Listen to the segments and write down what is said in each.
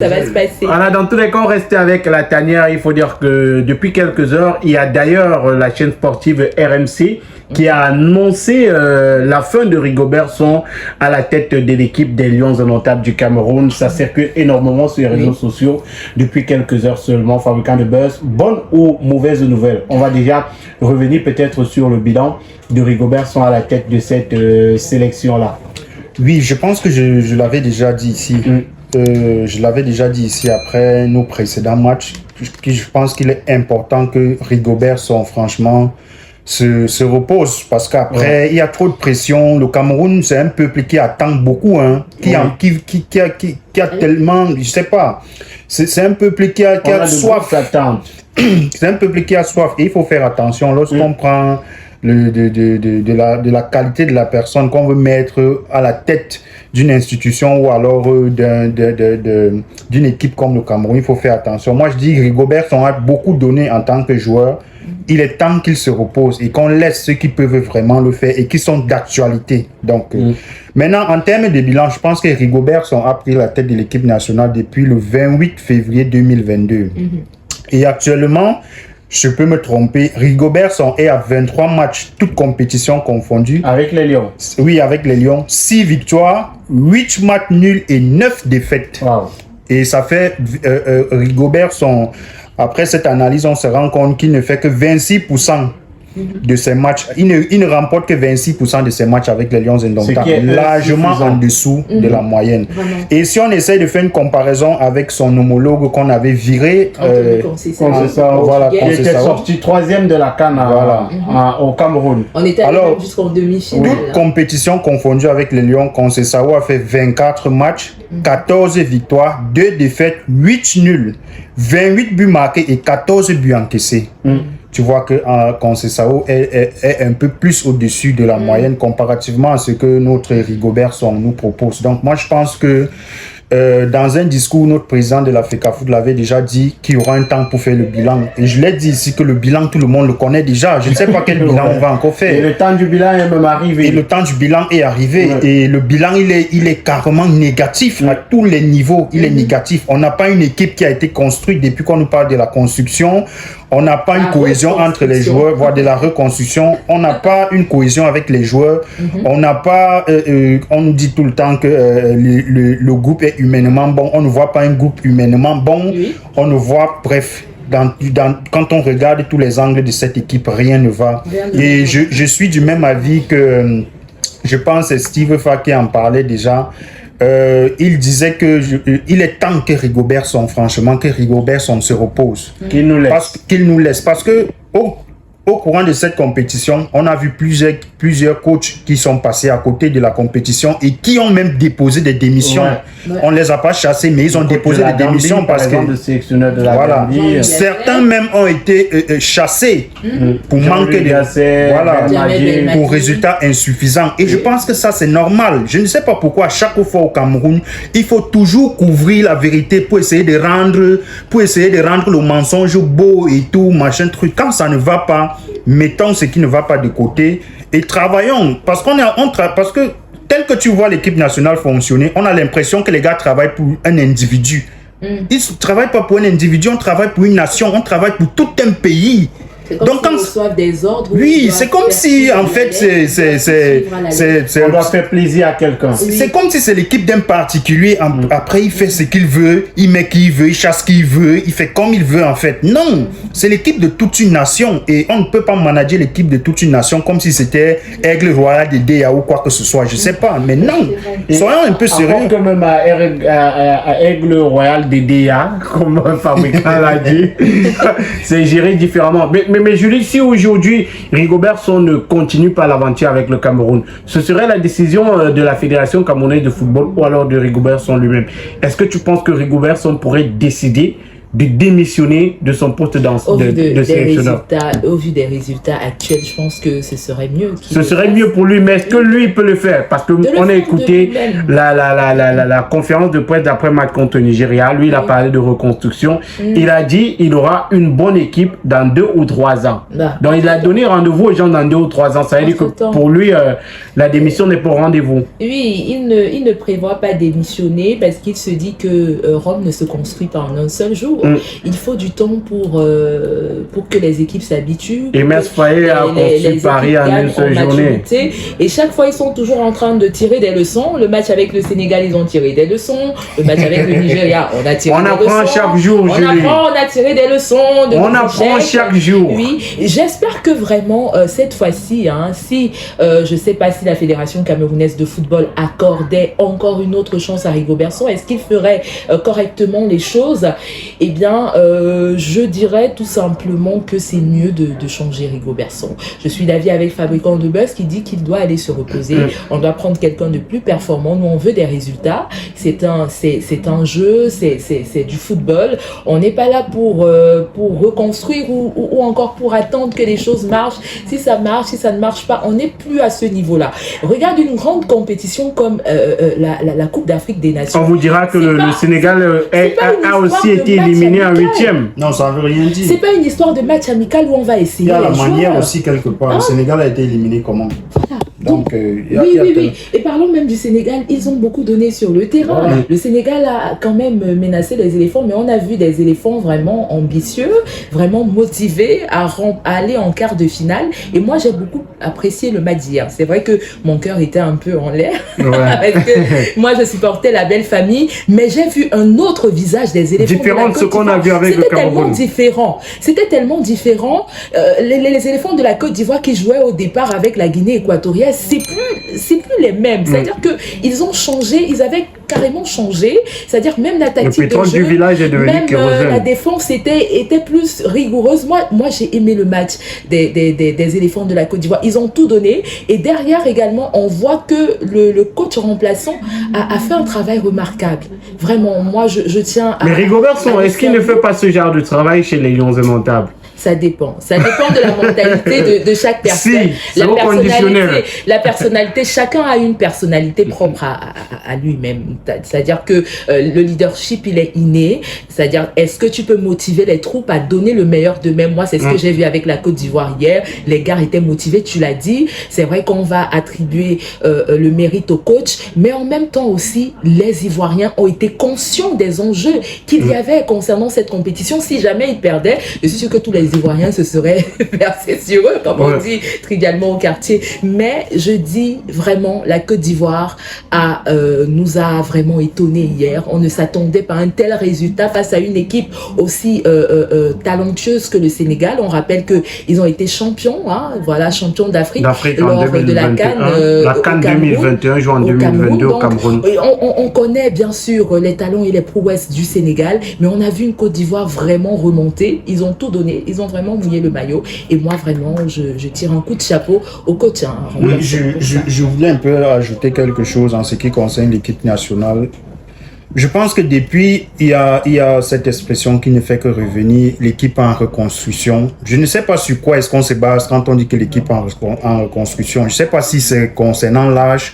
Ça va se passer. Voilà, dans tous les cas, on reste avec la tanière. Il faut dire que depuis quelques heures, il y a d'ailleurs la chaîne sportive RMC qui a annoncé la fin de Rigobert Song à la tête de l'équipe des Lions indomptables du Cameroun. Ça circule énormément sur les réseaux sociaux depuis quelques heures seulement, fabricant de buzz. Bonne ou mauvaise nouvelle? On va déjà revenir peut-être sur le bilan de Rigobert Song à la tête de cette sélection-là. Oui, je pense que je l'avais déjà dit ici. Je l'avais déjà dit ici après nos précédents matchs. Je pense qu'il est important que Rigobert Song, franchement, se repose. Parce qu'après, il y a trop de pression. Le Cameroun, c'est un peuple qui attend beaucoup. Hein, qui a tellement... Je sais pas. C'est un peuple qui a soif. C'est un peuple qui a soif. Et il faut faire attention lorsqu'on prend... de la qualité de la personne qu'on veut mettre à la tête d'une institution ou alors d'une équipe comme le Cameroun. Il faut faire attention. Moi, je dis que Rigobert Song a beaucoup donné en tant que joueur. Il est temps qu'il se repose et qu'on laisse ceux qui peuvent vraiment le faire et qui sont d'actualité. Donc, maintenant, en termes de bilan, je pense que Rigobert Song a pris la tête de l'équipe nationale depuis le 28 février 2022. Et actuellement, je peux me tromper, Rigobert Song est à 23 matchs, toutes compétitions confondues. Avec les Lions? Oui, avec les Lions. 6 victoires, 8 matchs nuls et 9 défaites. Wow. Et ça fait Rigobert Song. Après cette analyse, on se rend compte qu'il ne fait que 26% de ses matchs. Il ne remporte que 26% de ses matchs avec les Lions indomptables, largement en dessous de la moyenne. Vraiment. Et si on essaye de faire une comparaison avec son homologue qu'on avait viré, voilà, qui était sorti 3e de la CAN au Cameroun. On était allé jusqu'en demi-finale. Toute compétition confondue avec les Lions, Conceição a fait 24 matchs, 14 victoires, 2 défaites, 8 nuls, 28 buts marqués et 14 buts encaissés. Tu vois que Conceição est un peu plus au-dessus de la moyenne comparativement à ce que notre Rigobert Song nous propose. Donc moi je pense que dans un discours, notre président de l'Africafoot l'avait déjà dit qu'il y aura un temps pour faire le bilan. Et je l'ai dit ici que le bilan, tout le monde le connaît déjà. Je ne sais pas quel bilan on va encore faire. Et le temps du bilan est même arrivé. Et le temps du bilan est arrivé. Et le bilan, il est carrément négatif à tous les niveaux. Il est négatif. On n'a pas une équipe qui a été construite depuis qu'on nous parle de la construction. On n'a pas une cohésion entre les joueurs, voire de la reconstruction. On n'a pas une cohésion avec les joueurs. On n'a pas... on nous dit tout le temps que le groupe est humainement bon. On ne voit pas un groupe humainement bon. On ne voit... Bref, quand on regarde tous les angles de cette équipe, rien ne va. Et je suis du même avis que... je pense que Steve Faki en parlait déjà. Il disait que il est temps que Rigobert Song, franchement, que Rigobert Song se repose. Qu'il nous laisse. Qu'il nous laisse. Parce que au courant de cette compétition, on a vu plusieurs coachs qui sont passés à côté de la compétition et qui ont même déposé des démissions. On ne les a pas chassés, mais ils ont déposé des démissions parce que certains même ont été chassés pour manquer de pour résultats insuffisants. Et je pense que ça c'est normal. Je ne sais pas pourquoi à chaque fois au Cameroun, il faut toujours couvrir la vérité pour essayer de rendre le mensonge beau et tout, machin truc. Quand ça ne va pas, mettons ce qui ne va pas de côté et travaillons. Parce que tel que tu vois l'équipe nationale fonctionner, on a l'impression que les gars travaillent pour un individu. Ils ne travaillent pas pour un individu, on travaille pour une nation, on travaille pour tout un pays. Donc quand ils reçoivent des ordres, oui, c'est comme si en fait on doit faire plaisir à quelqu'un. C'est comme si c'est l'équipe d'un particulier. Après, il fait ce qu'il veut, il met qui il veut, il chasse qui il veut, il fait comme il veut en fait. Non, c'est l'équipe de toute une nation et on ne peut pas manager l'équipe de toute une nation comme si c'était Aigle Royal de DA ou quoi que ce soit. Je sais pas, mais non. Soyons un peu sérieux. Avant que même à Aigle Royal de DA, comme un fabricant l'a dit, c'est géré différemment. Mais Julie, si aujourd'hui Rigobert Song ne continue pas l'aventure avec le Cameroun, ce serait la décision de la Fédération camerounaise de football ou alors de Rigobert Song lui-même. Est-ce que tu penses que Rigobert Song pourrait décider de démissionner de son poste de sélectionneur. Au vu des résultats actuels, je pense que ce serait mieux. Ce serait mieux pour lui, mais est-ce que lui il peut le faire? Parce que on a écouté la conférence de presse d'après match contre le Nigeria. Lui, il a parlé de reconstruction. Il a dit il aura une bonne équipe dans 2 ou 3 ans. Donc, il a donné rendez-vous aux gens dans 2 ou 3 ans. Ça veut dire que pour lui, la démission n'est pas au rendez-vous. Oui, il ne prévoit pas démissionner parce qu'il se dit que Rome ne se construit pas en un seul jour. Il faut du temps pour que les équipes s'habituent. Et Metz Faye a construit Paris en une seule journée. Et chaque fois, ils sont toujours en train de tirer des leçons. Le match avec le Sénégal, ils ont tiré des leçons. Le match avec le Nigeria, on a tiré des leçons. On apprend chaque jour, Julie. On a tiré des leçons. On apprend chaque jour. Oui, j'espère que vraiment, cette fois-ci, si, je ne sais pas si la Fédération camerounaise de football accordait encore une autre chance à Rigobertson, est-ce qu'il ferait correctement les choses? Eh bien, je dirais tout simplement que c'est mieux de changer Rigobertson. Je suis d'avis avec Fabricant de Buzz qui dit qu'il doit aller se reposer. On doit prendre quelqu'un de plus performant. Nous, on veut des résultats. C'est un jeu, c'est du football. On n'est pas là pour reconstruire ou encore pour attendre que les choses marchent. Si ça marche, si ça ne marche pas, on n'est plus à ce niveau-là. Regarde une grande compétition comme la Coupe d'Afrique des Nations. On vous dira que le Sénégal a aussi été éliminé en 8e. Non, ça ne veut rien dire. C'est pas une histoire de match amical où on va essayer. Il y a la manière aussi quelque part. Le Sénégal a été éliminé comment? Donc, oui. Et parlons même du Sénégal, ils ont beaucoup donné sur le terrain. Le Sénégal a quand même menacé les éléphants, mais on a vu des éléphants vraiment ambitieux, vraiment motivés à aller en quart de finale. Et moi, j'ai beaucoup apprécié le match d'hier. C'est vrai que mon cœur était un peu en l'air, parce que moi, je supportais la belle famille, mais j'ai vu un autre visage des éléphants. Différent de ce qu'on a vu avec le Cameroun. C'était tellement différent. Les éléphants de la Côte d'Ivoire qui jouaient au départ avec la Guinée équatoriale, c'est plus les mêmes. C'est-à-dire que ils ont changé, ils avaient carrément changé. C'est-à-dire même la tactique de jeu, du village est devenu même la défense était plus rigoureuse. Moi j'ai aimé le match des éléphants de la Côte d'Ivoire. Ils ont tout donné et derrière également on voit que le coach remplaçant a fait un travail remarquable. Vraiment, moi je tiens à... Mais Rigobertson, est-ce qu'il ne fait pas ce genre de travail chez les Lions Indomptables? Ça dépend de la mentalité de chaque personne. Si, la personnalité, chacun a une personnalité propre à lui-même. C'est-à-dire que le leadership, il est inné. C'est-à-dire, est-ce que tu peux motiver les troupes à donner le meilleur d'eux-mêmes? Moi, c'est ce que j'ai vu avec la Côte d'Ivoire hier. Les gars étaient motivés, tu l'as dit. C'est vrai qu'on va attribuer le mérite au coach, mais en même temps aussi, les Ivoiriens ont été conscients des enjeux qu'il y avait concernant cette compétition. Si jamais ils perdaient, je suis sûr que tous les Ivoiriens se seraient versés sur eux, comme on dit trivialement au quartier. Mais je dis vraiment, la Côte d'Ivoire nous a vraiment étonnés hier. On ne s'attendait pas à un tel résultat face à une équipe aussi talentueuse que le Sénégal. On rappelle qu'ils ont été champions, champions d'Afrique lors de la CAN 2021, joué en 2022 au Cameroun. On connaît bien sûr les talents et les prouesses du Sénégal, mais on a vu une Côte d'Ivoire vraiment remonter. Ils ont tout donné. Ils ont vraiment mouillé le maillot. Et moi, vraiment, je tire un coup de chapeau au coach. Oui, je voulais un peu ajouter quelque chose en ce qui concerne l'équipe nationale. Je pense que depuis, il y a cette expression qui ne fait que revenir, l'équipe en reconstruction. Je ne sais pas sur quoi est-ce qu'on se base quand on dit que l'équipe en reconstruction. Je ne sais pas si c'est concernant l'âge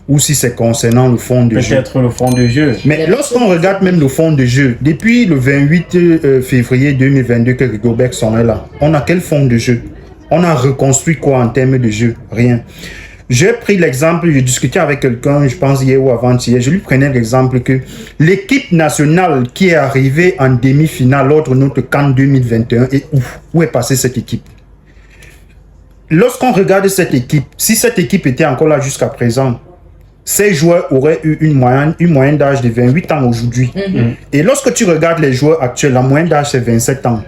ou si c'est concernant le fond de jeu. Peut-être le fond de jeu. Mais lorsqu'on regarde même le fond de jeu, depuis le 28 février 2022 que Rigobertson est là, on a quel fond de jeu? On a reconstruit quoi en termes de jeu? Rien. J'ai pris l'exemple, j'ai discuté avec quelqu'un, je pense hier ou avant-hier, je lui prenais l'exemple que l'équipe nationale qui est arrivée en demi-finale lors de notre CAN 2021 est où? Où est passée cette équipe? Lorsqu'on regarde cette équipe, si cette équipe était encore là jusqu'à présent, ces joueurs auraient eu une moyenne d'âge de 28 ans aujourd'hui. Et lorsque tu regardes les joueurs actuels, la moyenne d'âge c'est 27 ans.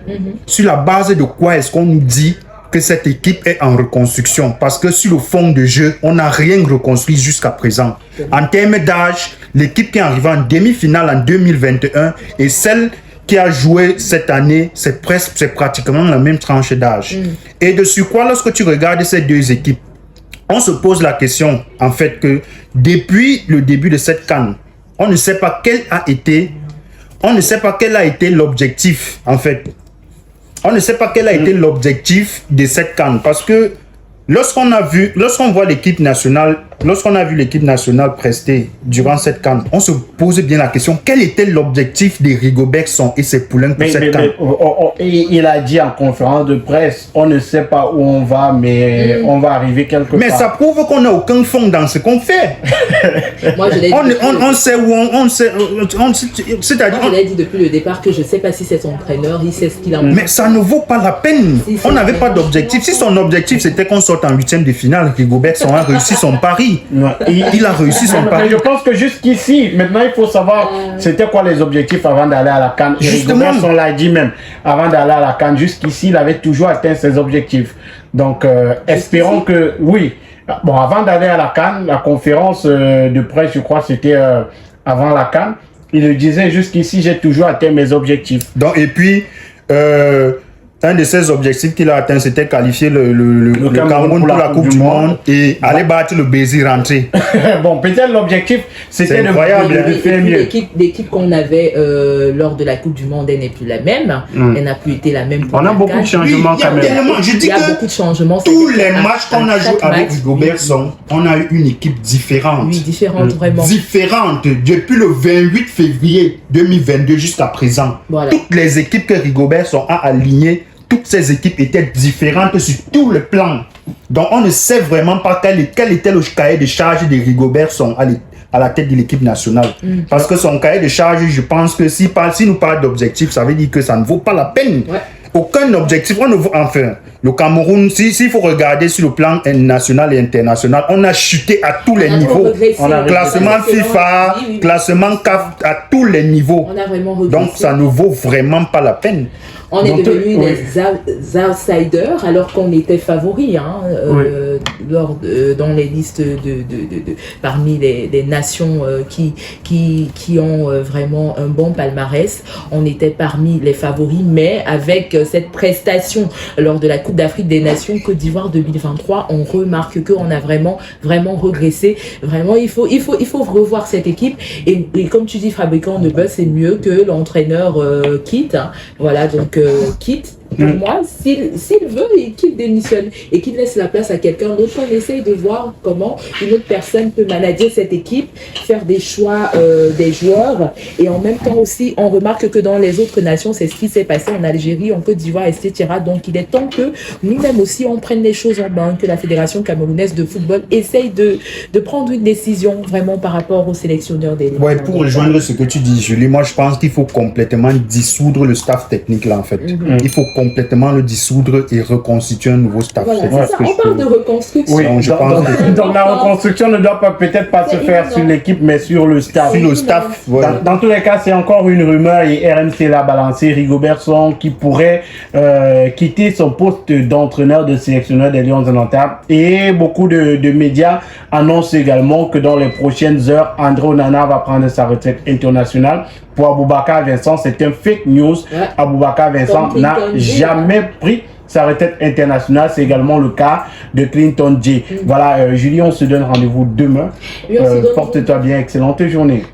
Sur la base de quoi est-ce qu'on nous dit que cette équipe est en reconstruction? Parce que sur le fond de jeu, on n'a rien reconstruit jusqu'à présent. En termes d'âge, l'équipe qui est arrivée en demi-finale en 2021 et celle qui a joué cette année, c'est pratiquement la même tranche d'âge. Et de sur quoi, lorsque tu regardes ces deux équipes, on se pose la question, en fait, que depuis le début de cette CAN, on ne sait pas quel a été on ne sait pas quel a été l'objectif, en fait. On ne sait pas quel a été l'objectif de cette CAN. Parce que lorsqu'on voit l'équipe nationale, lorsqu'on a vu l'équipe nationale prester durant cette CAN, on se pose bien la question, quel était l'objectif de Rigobertson et ses poulains pour cette CAN? Il a dit en conférence de presse, on ne sait pas où on va, mais on va arriver quelque part. Mais ça prouve qu'on n'a aucun fond dans ce qu'on fait. Moi, je l'ai dit. On sait où on sait, c'est-à-dire... Moi, je l'ai dit depuis le départ que je ne sais pas si c'est son entraîneur, il sait ce qu'il a. Mais ça ne vaut pas la peine. On n'avait pas d'objectif. Si son objectif c'était qu'on sorte en 8e de finale, Rigobertson a réussi son pari. Il a réussi son pari. Mais je pense que jusqu'ici, maintenant il faut savoir c'était quoi les objectifs avant d'aller à la CAN. Rigobertson l'a dit même, avant d'aller à la CAN, jusqu'ici il avait toujours atteint ses objectifs. Donc espérons que, oui. Bon, avant d'aller à la CAN, la conférence de presse, je crois c'était avant la CAN, il le disait jusqu'ici j'ai toujours atteint mes objectifs. Donc, et puis, un de ses objectifs qu'il a atteint, c'était qualifier le Cameroun pour la Coupe du Monde et aller battre le Brésil, rentrer. Bon, peut-être l'objectif, c'était de faire mieux. L'équipe qu'on avait lors de la Coupe du Monde, elle n'est plus la même. Elle n'a plus été la même pour On a beaucoup de changements quand même. Il y a beaucoup de changements. Tous les matchs qu'on a joués avec Rigobertson, on a eu une équipe différente. Oui, différente, vraiment. Différente. Depuis le 28 février 2022 jusqu'à présent. Voilà. Toutes les équipes que Rigobertson a alignées, toutes ces équipes étaient différentes sur tout le plan. Donc, on ne sait vraiment pas quel était le cahier de charge de Rigobertson à la tête de l'équipe nationale. Parce que son cahier de charge, je pense que s'il nous parle d'objectifs, ça veut dire que ça ne vaut pas la peine. Ouais. Aucun objectif. Enfin, le Cameroun, s'il faut regarder sur le plan national et international, on a chuté à tous les niveaux. Classement FIFA, classement CAF, à tous les niveaux. On a vraiment regressé. Donc, ça ne vaut vraiment pas la peine. On est devenus des outsiders alors qu'on était favoris dans les listes parmi les nations qui ont vraiment un bon palmarès. On était parmi les favoris, mais avec cette prestation lors de la Coupe d'Afrique des Nations Côte d'Ivoire 2023, on remarque qu'on a vraiment regressé. Vraiment, il faut revoir cette équipe. Et comme tu dis, fabricant de buzz, c'est mieux que l'entraîneur quitte. Voilà, donc quitte. Pour moi, s'il veut et qu'il démissionne et qu'il laisse la place à quelqu'un d'autre, on essaye de voir comment une autre personne peut manager cette équipe, faire des choix des joueurs. Et en même temps aussi, on remarque que dans les autres nations, c'est ce qui s'est passé en Algérie, en Côte d'Ivoire, etc. Donc, il est temps que nous-mêmes aussi, on prenne les choses en main, que la Fédération camerounaise de football essaye de prendre une décision vraiment par rapport aux sélectionneurs des... Ouais, pour rejoindre ce que tu dis, Julie, moi, je pense qu'il faut complètement dissoudre le staff technique, là, en fait. Il faut complètement le dissoudre et reconstituer un nouveau staff. Voilà, c'est ça. On parle de reconstruction. Oui, donc la reconstruction ne doit peut-être pas se faire sur l'équipe, mais sur le staff. Sur le staff, voilà. Dans tous les cas, c'est encore une rumeur et RMC l'a balancé. Rigobertson qui pourrait quitter son poste d'entraîneur, de sélectionneur des Lions de Nanterre. Et beaucoup de médias annoncent également que dans les prochaines heures, André Onana va prendre sa retraite internationale. Pour Aboubakar Vincent, c'est un fake news. Ouais. Aboubakar Vincent n'a jamais pris sa retraite internationale. C'est également le cas de Clinton J. Voilà, Julie, on se donne rendez-vous demain. Porte-toi bien, excellente journée.